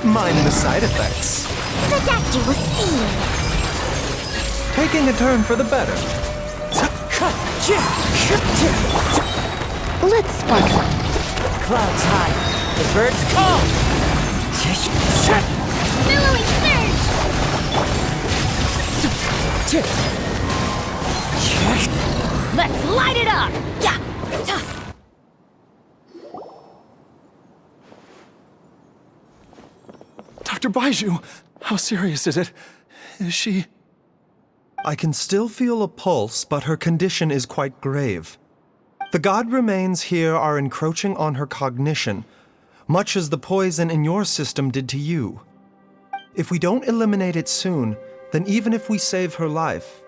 Mind the side effects. The doctor will see. Taking a turn for the better. Let's sparkle. Clouds high, the birds call. Billowing surge! Let's light it up! Yeah! Dr. Baiju, how serious is it? Is she... I can still feel a pulse, but her condition is quite grave. The god remains here are encroaching on her cognition, much as the poison in your system did to you. If we don't eliminate it soon, then even if we save her life,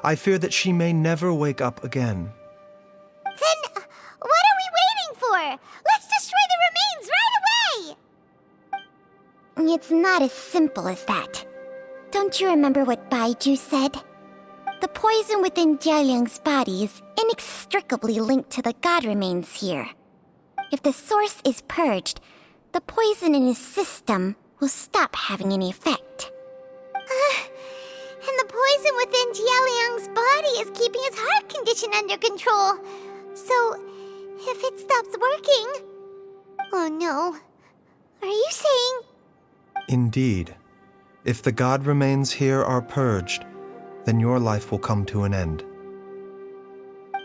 I fear that she may never wake up again. Then, what are we waiting for? Let's destroy the remains right away! It's not as simple as that. Don't you remember what Baiju said? The poison within Jialiang's body is inextricably linked to the god remains here. If the source is purged, the poison in his system will stop having any effect. And the poison within Jialiang's body is keeping his heart condition under control. So, if it stops working... Oh no. Are you saying... Indeed. If the god remains here are purged, then your life will come to an end.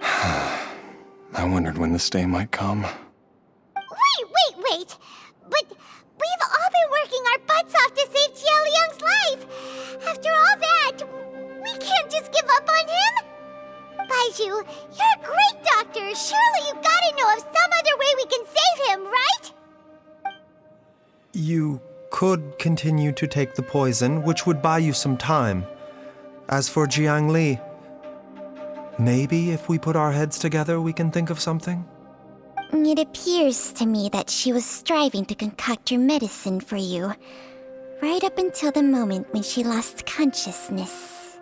I wondered when this day might come. Wait! But we've all been working our butts off to save Jialiang's life! After all that, we can't just give up on him! Baiju, you're a great doctor! Surely you gotta know of some other way we can save him, right? You could continue to take the poison, which would buy you some time. As for Jiang Li, maybe if we put our heads together, we can think of something? It appears to me that she was striving to concoct your medicine for you, right up until the moment when she lost consciousness.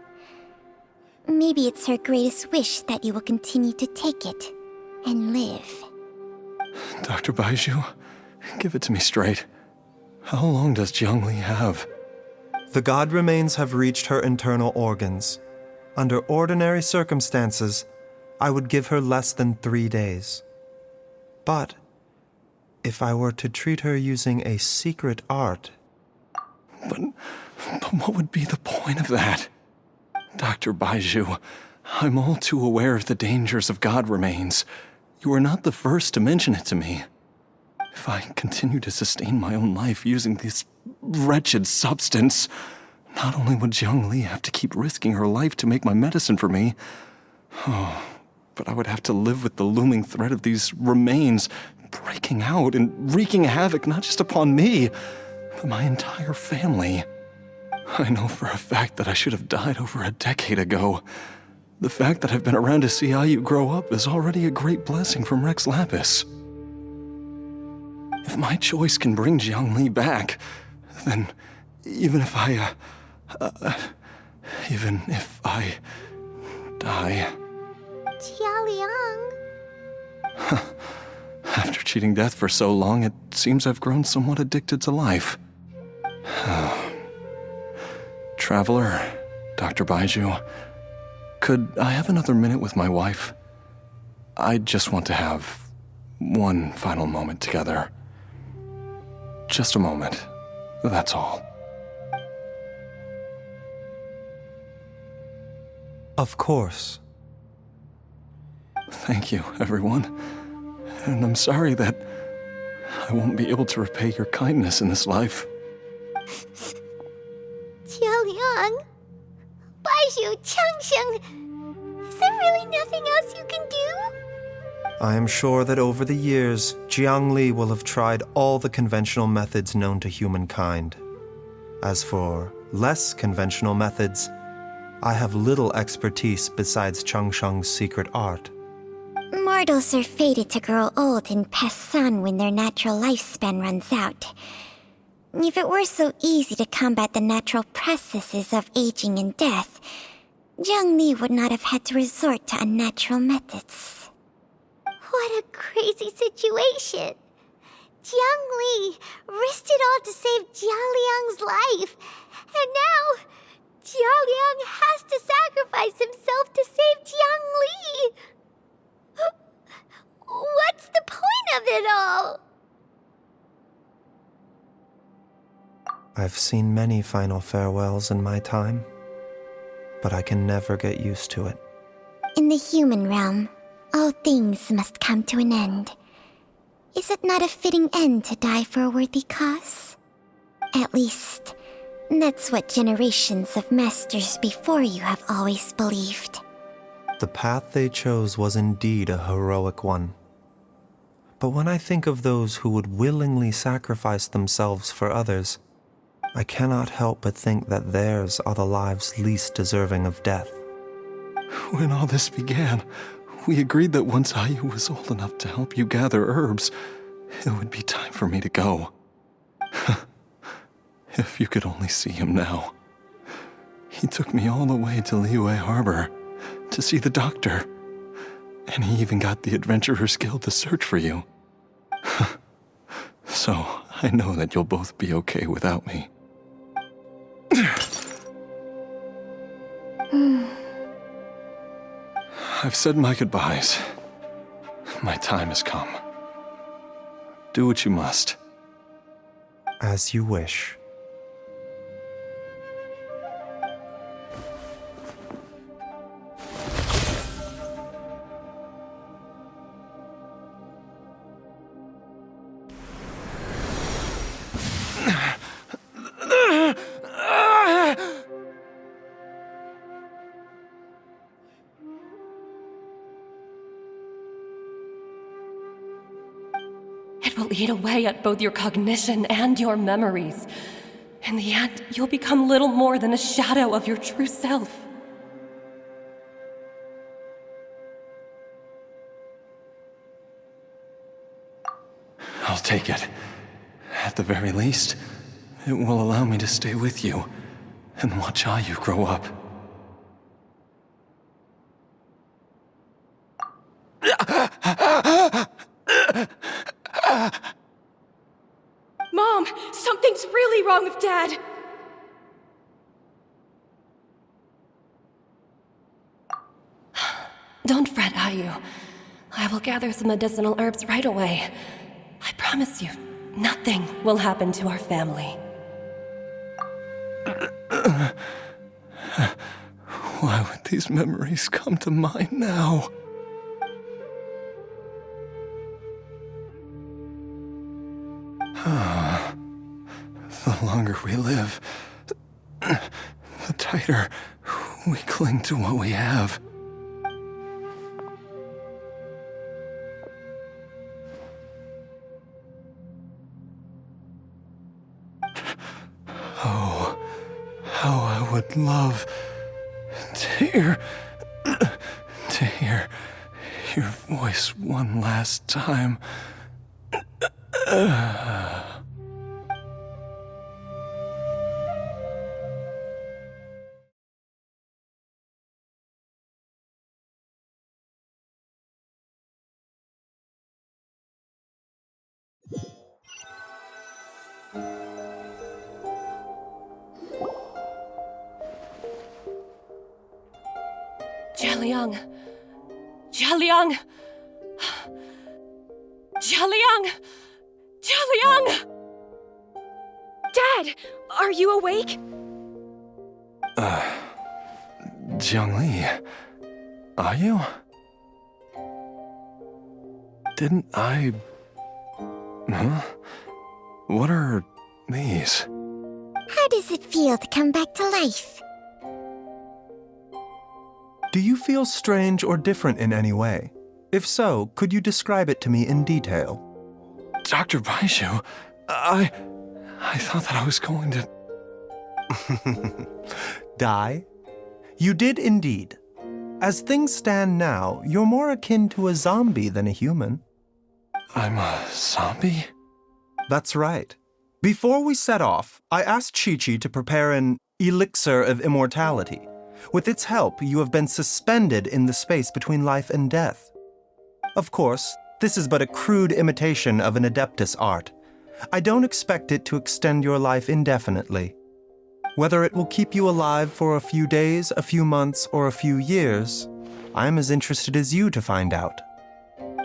Maybe it's her greatest wish that you will continue to take it and live. Dr. Baiju, give it to me straight. How long does Jiang Li have? The god remains have reached her internal organs. Under ordinary circumstances, I would give her less than 3 days. But if I were to treat her using a secret art... But what would be the point of that? Dr. Baiju, I'm all too aware of the dangers of god remains. You are not the first to mention it to me. If I continue to sustain my own life using this wretched substance, not only would Jiang Li have to keep risking her life to make my medicine for me, but I would have to live with the looming threat of these remains breaking out and wreaking havoc not just upon me, but my entire family. I know for a fact that I should have died over a decade ago. The fact that I've been around to see how you grow up is already a great blessing from Rex Lapis. If my choice can bring Jiang Li back, then even if I die... Jialiang... After cheating death for so long, it seems I've grown somewhat addicted to life. Traveler, Dr. Baiju, could I have another minute with my wife? I just want to have one final moment together. Just a moment, that's all. Of course. Thank you, everyone. And I'm sorry that I won't be able to repay your kindness in this life. Jialiang... Baiju, Changsheng... Is there really nothing else you can do? I am sure that over the years, Jiang Li will have tried all the conventional methods known to humankind. As for less conventional methods, I have little expertise besides Changsheng's secret art. Mortals are fated to grow old and pass on when their natural lifespan runs out. If it were so easy to combat the natural processes of aging and death, Jiang Li would not have had to resort to unnatural methods. What a crazy situation! Jiang Li risked it all to save Jialiang's life. And now, Jialiang has to sacrifice himself to save Jiang Li. What's the point of it all? I've seen many final farewells in my time, but I can never get used to it. In the human realm, all things must come to an end. Is it not a fitting end to die for a worthy cause? At least, that's what generations of masters before you have always believed. The path they chose was indeed a heroic one. But when I think of those who would willingly sacrifice themselves for others, I cannot help but think that theirs are the lives least deserving of death. When all this began, we agreed that once Ayu was old enough to help you gather herbs, it would be time for me to go. If you could only see him now. He took me all the way to Liyue Harbor to see the doctor, and he even got the Adventurers Guild to search for you. So, I know that you'll both be okay without me. I've said my goodbyes. My time has come. Do what you must. As you wish. It will eat away at both your cognition and your memories. In the end, you'll become little more than a shadow of your true self. I'll take it. At the very least, it will allow me to stay with you and watch Ayu grow up. Mom, something's really wrong with Dad. Don't fret, Ayu. I will gather some medicinal herbs right away. I promise you, nothing will happen to our family. Why would these memories come to mind now? The longer we live, the tighter we cling to what we have. Oh, how I would love to hear your voice one last time. Jialiang! Jialiang! Jialiang! Jialiang! Dad, are you awake? Jiang Li, are you? Didn't I... Huh? What are these? How does it feel to come back to life? Do you feel strange or different in any way? If so, could you describe it to me in detail? Dr. Baishu, I thought that I was going to... Die? You did indeed. As things stand now, you're more akin to a zombie than a human. I'm a zombie? That's right. Before we set off, I asked Chi-Chi to prepare an elixir of immortality. With its help, you have been suspended in the space between life and death. Of course, This is but a crude imitation of an Adeptus art. I don't expect it to extend your life indefinitely. Whether it will keep you alive for a few days, a few months, or a few years, I am as interested as you to find out.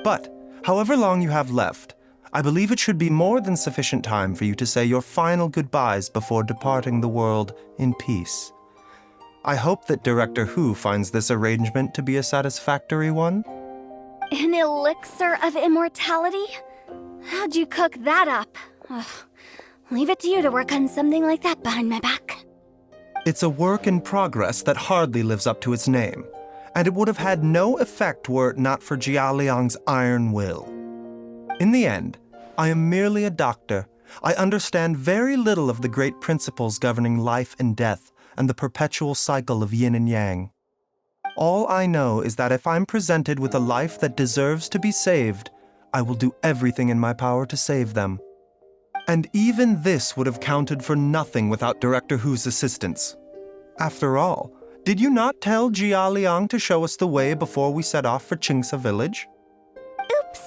But, however long you have left, I believe it should be more than sufficient time for you to say your final goodbyes before departing the world in peace. I hope that Director Hu finds this arrangement to be a satisfactory one. An elixir of immortality? How'd you cook that up? Ugh. Leave it to you to work on something like that behind my back. It's a work in progress that hardly lives up to its name, and it would have had no effect were it not for Jia Liang's iron will. In the end, I am merely a doctor. I understand very little of the great principles governing life and death and the perpetual cycle of yin and yang. All I know is that if I'm presented with a life that deserves to be saved, I will do everything in my power to save them. And even this would have counted for nothing without Director Hu's assistance. After all, did you not tell Jia Liang to show us the way before we set off for Qingsa village? Oops.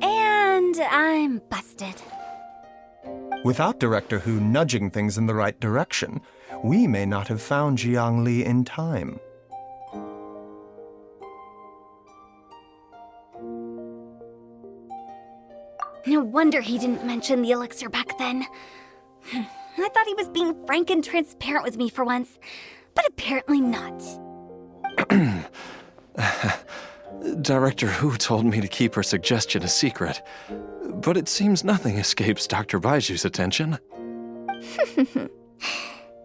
And I'm busted. Without Director Hu nudging things in the right direction, we may not have found Jiangli in time. No wonder he didn't mention the elixir back then. I thought he was being frank and transparent with me for once, but apparently not. Director Hu told me to keep her suggestion a secret, but it seems nothing escapes Dr. Baiju's attention.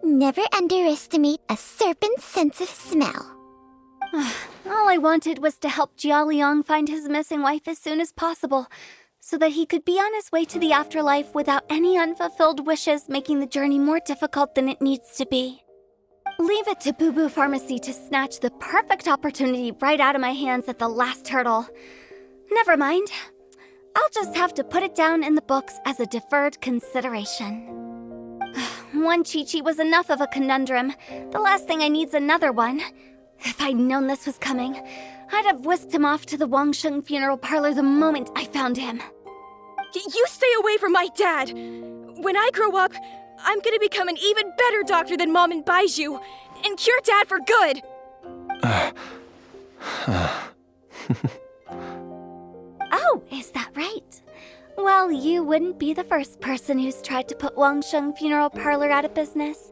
Never underestimate a serpent's sense of smell. All I wanted was to help Jia Liang find his missing wife as soon as possible, so that he could be on his way to the afterlife without any unfulfilled wishes making the journey more difficult than it needs to be. Leave it to Boo Boo Pharmacy to snatch the perfect opportunity right out of my hands at the last hurdle. Never mind. I'll just have to put it down in the books as a deferred consideration. One Chi-Chi was enough of a conundrum. The last thing I need's another one. If I'd known this was coming, I'd have whisked him off to the Wangsheng funeral parlor the moment I found him. You stay away from my dad! When I grow up, I'm gonna become an even better doctor than Mom and Baiju, and cure Dad for good! Oh, is that right? Well, you wouldn't be the first person who's tried to put Wangsheng funeral parlor out of business.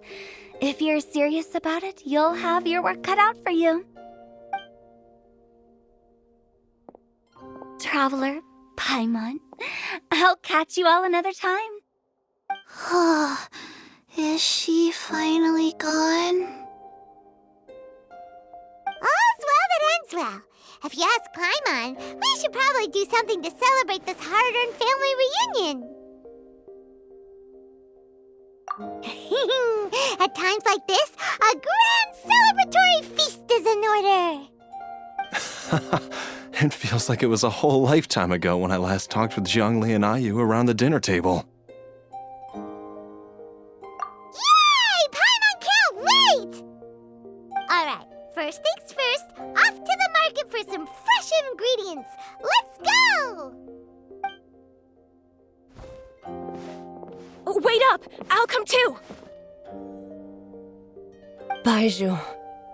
If you're serious about it, you'll have your work cut out for you. Traveler, Paimon, I'll catch you all another time. Is she finally gone? All's well that ends well. If you ask Paimon, we should probably do something to celebrate this hard-earned family reunion. At times like this, a grand celebratory feast is in order. It feels like it was a whole lifetime ago when I last talked with Zhongli and Ayu around the dinner table. Yay! Paimon can't wait! Alright, first things first, off to the market for some fresh ingredients. Let's go! Wait up! I'll come too! Baiju,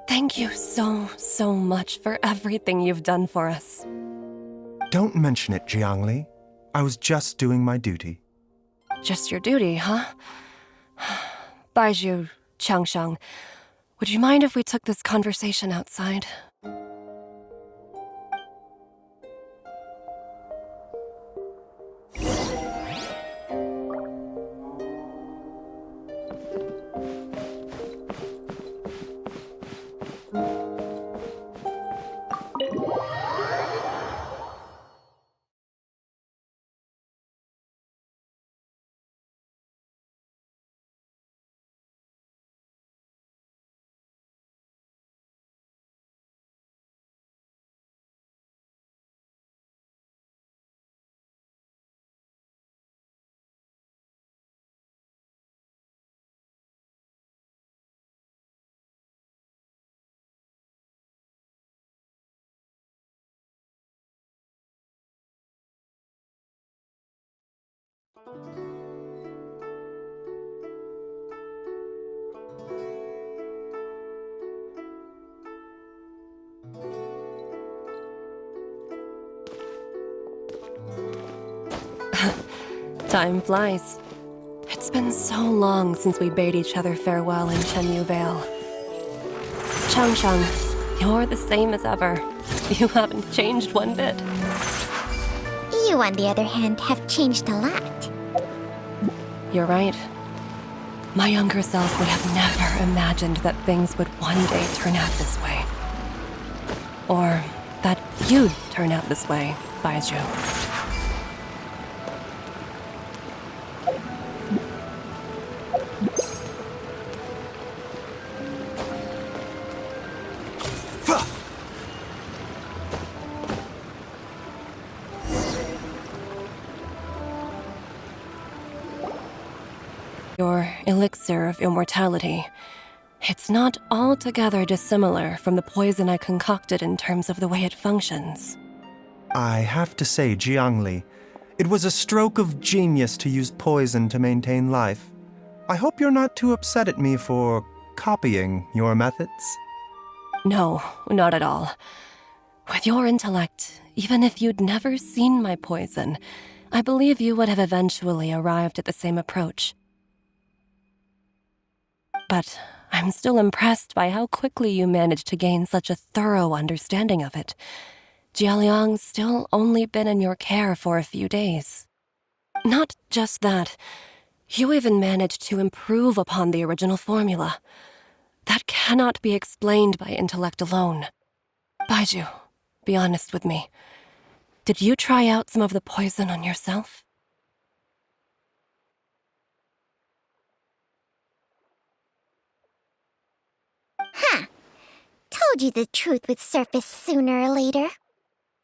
thank you so much for everything you've done for us. Don't mention it, Jiangli. I was just doing my duty. Just your duty, huh? Baiju, Changsheng, would you mind if we took this conversation outside? Time flies. It's been so long since we bade each other farewell in Chenyu Vale. Changshang, you're the same as ever. You haven't changed one bit. You, on the other hand, have changed a lot. You're right. My younger self would have never imagined that things would one day turn out this way. Or that you'd turn out this way, Baizhu. Your elixir of immortality. It's not altogether dissimilar from the poison I concocted in terms of the way it functions. I have to say, Jiangli, it was a stroke of genius to use poison to maintain life. I hope you're not too upset at me for copying your methods. No, not at all. With your intellect, even if you'd never seen my poison, I believe you would have eventually arrived at the same approach. But I'm still impressed by how quickly you managed to gain such a thorough understanding of it. Jialiang's still only been in your care for a few days. Not just that, you even managed to improve upon the original formula. That cannot be explained by intellect alone. Baizhu, be honest with me. Did you try out some of the poison on yourself? Huh. Told you the truth would surface sooner or later.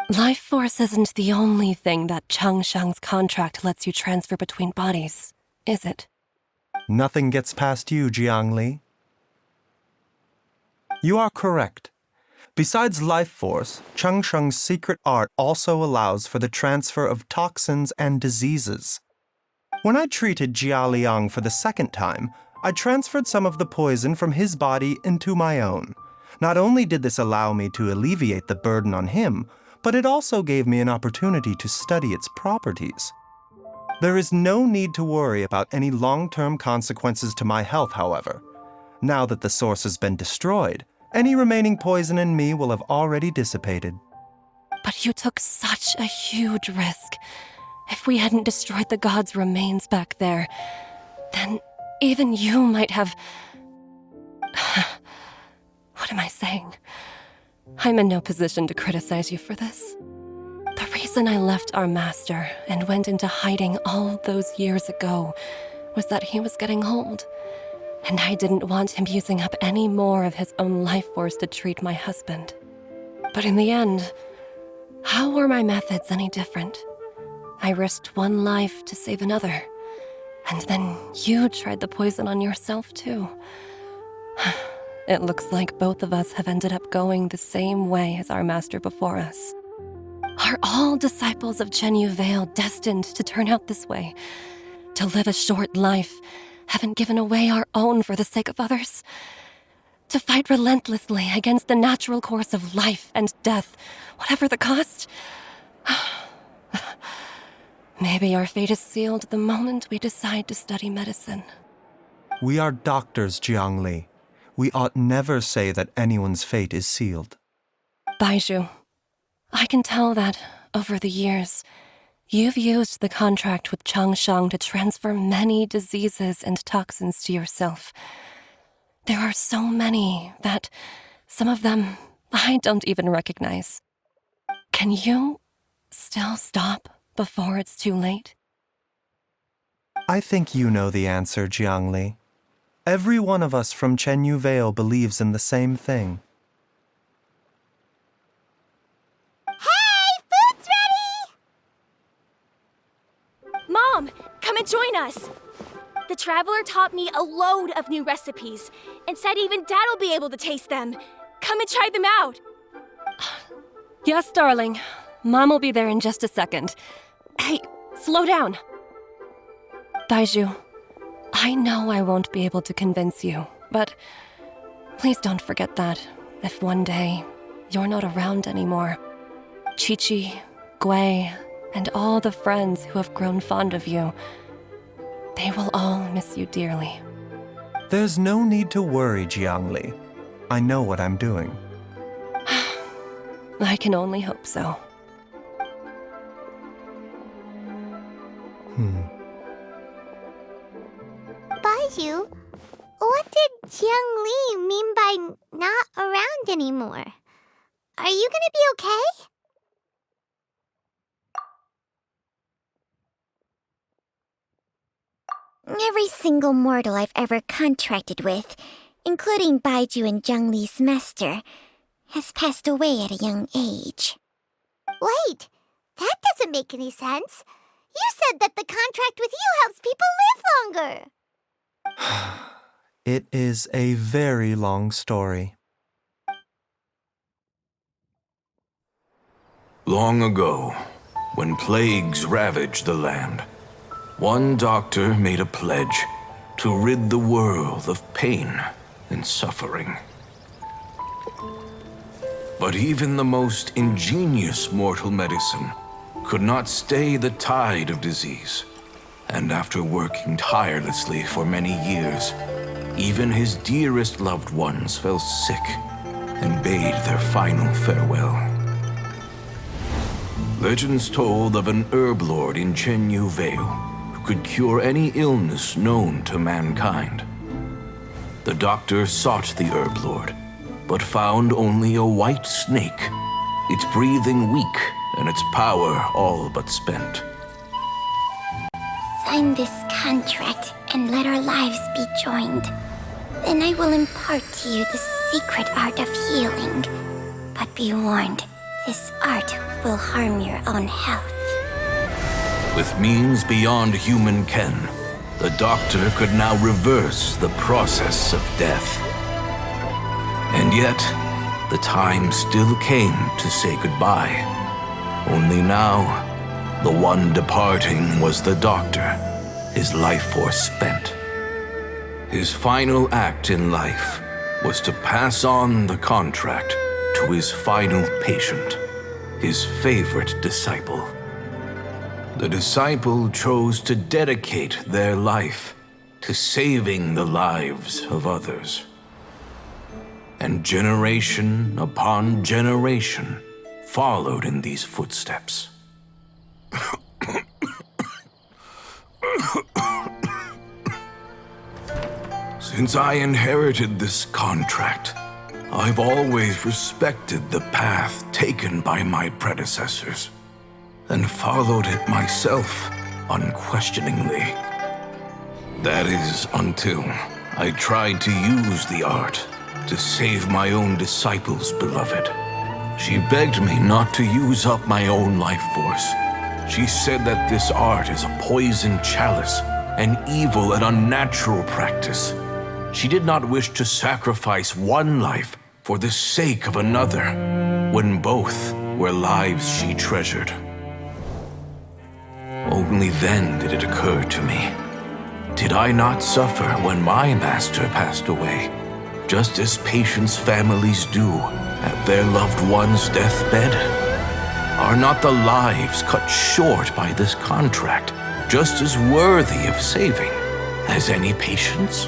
Life force isn't the only thing that Changshang's contract lets you transfer between bodies, is it? Nothing gets past you, Jiangli. You are correct. Besides life force, Changsheng's secret art also allows for the transfer of toxins and diseases. When I treated Jia Liang for the second time, I transferred some of the poison from his body into my own. Not only did this allow me to alleviate the burden on him, but it also gave me an opportunity to study its properties. There is no need to worry about any long-term consequences to my health, however. Now that the source has been destroyed, any remaining poison in me will have already dissipated. But you took such a huge risk. If we hadn't destroyed the god's remains back there, then even you might have... What am I saying? I'm in no position to criticize you for this. The reason I left our master and went into hiding all those years ago was that he was getting old, and I didn't want him using up any more of his own life force to treat my husband. But in the end, how were my methods any different? I risked one life to save another, and then you tried the poison on yourself too. It looks like both of us have ended up going the same way as our master before us. Are all disciples of Chenyu Vale destined to turn out this way? To live a short life, having given away our own for the sake of others? To fight relentlessly against the natural course of life and death, whatever the cost? Maybe our fate is sealed the moment we decide to study medicine. We are doctors, Jiangli. We ought never say that anyone's fate is sealed. Baizhu, I can tell that, over the years, you've used the contract with Changshang to transfer many diseases and toxins to yourself. There are so many that, some of them, I don't even recognize. Can you still stop before it's too late? I think you know the answer, Jiangli. Every one of us from Chenyu Vale believes in the same thing. Hey, food's ready! Mom, come and join us! The Traveler taught me a load of new recipes and said even Dad'll be able to taste them. Come and try them out! Yes, darling. Mom will be there in just a second. Hey, slow down. Baizhu, I know I won't be able to convince you, but please don't forget that if one day you're not around anymore, Chi-Chi, Gui, and all the friends who have grown fond of you, they will all miss you dearly. There's no need to worry, Jiangli. I know what I'm doing. I can only hope so. Baizhu, what did Jiang Li mean by not around anymore? Are you gonna be okay? Every single mortal I've ever contracted with, including Baizhu and Jiang Li's master, has passed away at a young age. Wait, that doesn't make any sense. You said that the contract with you helps people live longer. It is a very long story. Long ago, when plagues ravaged the land, one doctor made a pledge to rid the world of pain and suffering. But even the most ingenious mortal medicine could not stay the tide of disease. And after working tirelessly for many years, even his dearest loved ones fell sick and bade their final farewell. Legends told of an herb lord in Chenyu Vale who could cure any illness known to mankind. The doctor sought the herb lord, but found only a white snake, its breathing weak and its power all but spent. Sign this contract and let our lives be joined. Then I will impart to you the secret art of healing. But be warned, this art will harm your own health. With means beyond human ken, the doctor could now reverse the process of death. And yet, the time still came to say goodbye. Only now, the one departing was the doctor, his life force spent. His final act in life was to pass on the contract to his final patient, his favorite disciple. The disciple chose to dedicate their life to saving the lives of others. And generation upon generation followed in these footsteps. Since I inherited this contract, I've always respected the path taken by my predecessors and followed it myself unquestioningly. That is until I tried to use the art to save my own disciple's beloved. She begged me not to use up my own life force. She said that this art is a poisoned chalice, an evil and unnatural practice. She did not wish to sacrifice one life for the sake of another, when both were lives she treasured. Only then did it occur to me. Did I not suffer when my master passed away, just as patients' families do at their loved one's deathbed? Are not the lives cut short by this contract just as worthy of saving as any patients?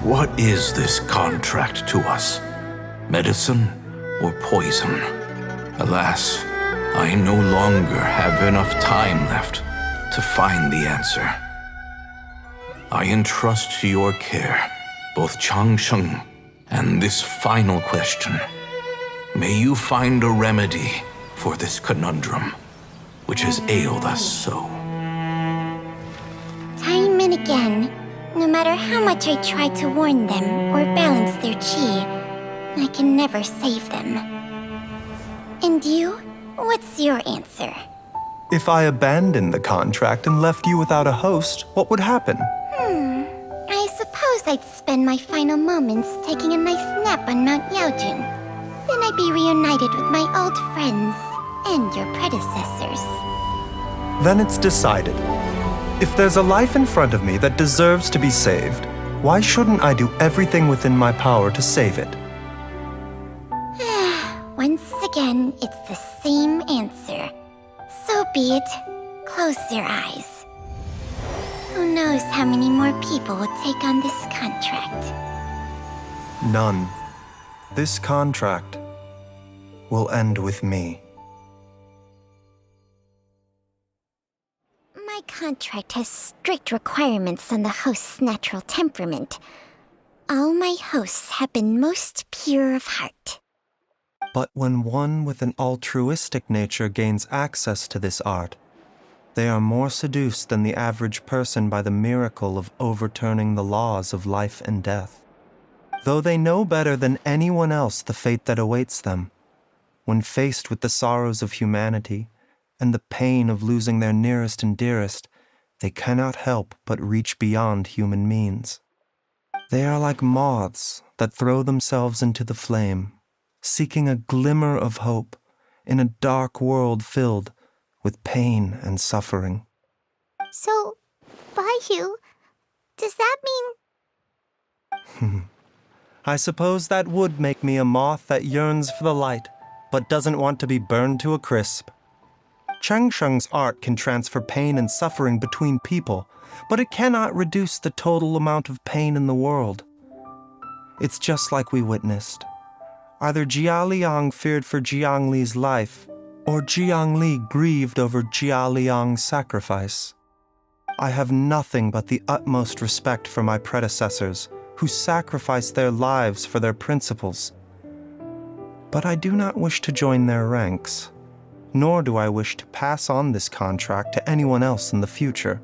What is this contract to us? Medicine or poison? Alas, I no longer have enough time left to find the answer. I entrust to your care both Changsheng and this final question. May you find a remedy for this conundrum, which has ailed us so. Time and again, no matter how much I try to warn them or balance their chi, I can never save them. And you? What's your answer? If I abandoned the contract and left you without a host, what would happen? I suppose I'd spend my final moments taking a nice nap on Mount Yaojun. Then I'd be reunited with my old friends and your predecessors. Then it's decided. If there's a life in front of me that deserves to be saved, why shouldn't I do everything within my power to save it? Once again, it's the same answer. So be it. Close your eyes. Who knows how many more people will take on this contract? None. This contract will end with me. My contract has strict requirements on the host's natural temperament. All my hosts have been most pure of heart. But when one with an altruistic nature gains access to this art, they are more seduced than the average person by the miracle of overturning the laws of life and death. Though they know better than anyone else the fate that awaits them, when faced with the sorrows of humanity and the pain of losing their nearest and dearest, they cannot help but reach beyond human means. They are like moths that throw themselves into the flame, seeking a glimmer of hope in a dark world filled with pain and suffering. So, Baiju, does that mean... I suppose that would make me a moth that yearns for the light, but doesn't want to be burned to a crisp. Chang Sheng's art can transfer pain and suffering between people, but it cannot reduce the total amount of pain in the world. It's just like we witnessed. Either Jia Liang feared for Jiang Li's life, or Jiang Li grieved over Jia Liang's sacrifice. I have nothing but the utmost respect for my predecessors, who sacrificed their lives for their principles. But I do not wish to join their ranks, nor do I wish to pass on this contract to anyone else in the future.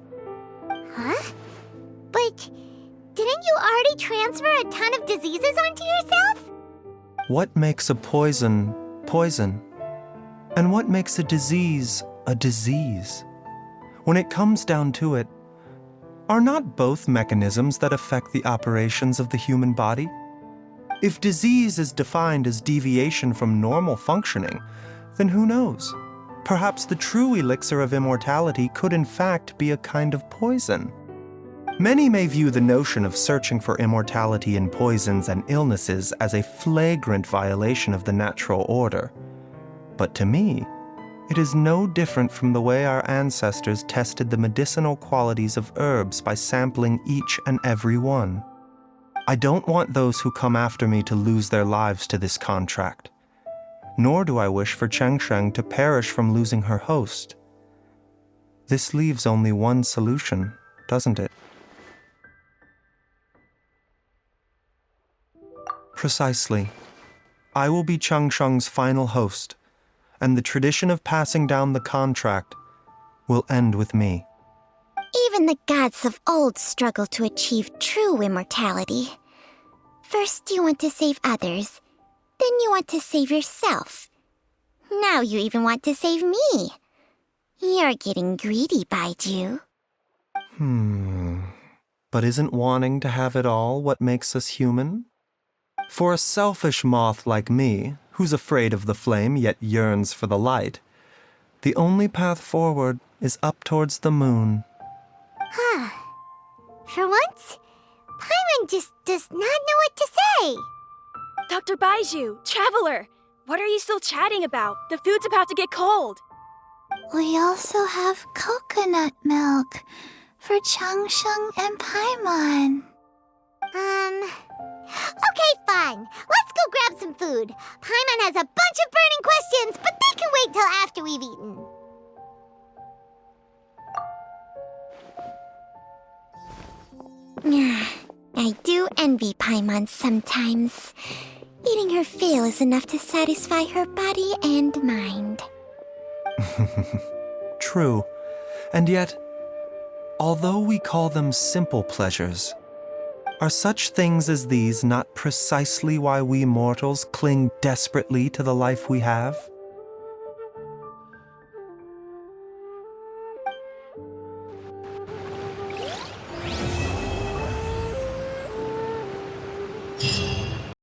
Huh? But didn't you already transfer a ton of diseases onto yourself? What makes a poison, poison? And what makes a disease, a disease? When it comes down to it, are not both mechanisms that affect the operations of the human body? If disease is defined as deviation from normal functioning, then who knows? Perhaps the true elixir of immortality could in fact be a kind of poison. Many may view the notion of searching for immortality in poisons and illnesses as a flagrant violation of the natural order. But to me, it is no different from the way our ancestors tested the medicinal qualities of herbs by sampling each and every one. I don't want those who come after me to lose their lives to this contract. Nor do I wish for Cheng Sheng to perish from losing her host. This leaves only one solution, doesn't it? Precisely. I will be Cheng Sheng's final host, and the tradition of passing down the contract will end with me. Even the gods of old struggle to achieve true immortality. First you want to save others, then you want to save yourself. Now you even want to save me. You're getting greedy, Baiju. But isn't wanting to have it all what makes us human? For a selfish moth like me, who's afraid of the flame yet yearns for the light, the only path forward is up towards the moon. For once, Paimon just does not know what to say. Dr. Baiju, Traveler, what are you still chatting about? The food's about to get cold. We also have coconut milk for Changsheng and Paimon. Okay, fine. Let's go grab some food. Paimon has a bunch of burning questions, but they can wait till after we've eaten. I do envy Paimon sometimes. Eating her fill is enough to satisfy her body and mind. True. And yet, although we call them simple pleasures, are such things as these not precisely why we mortals cling desperately to the life we have?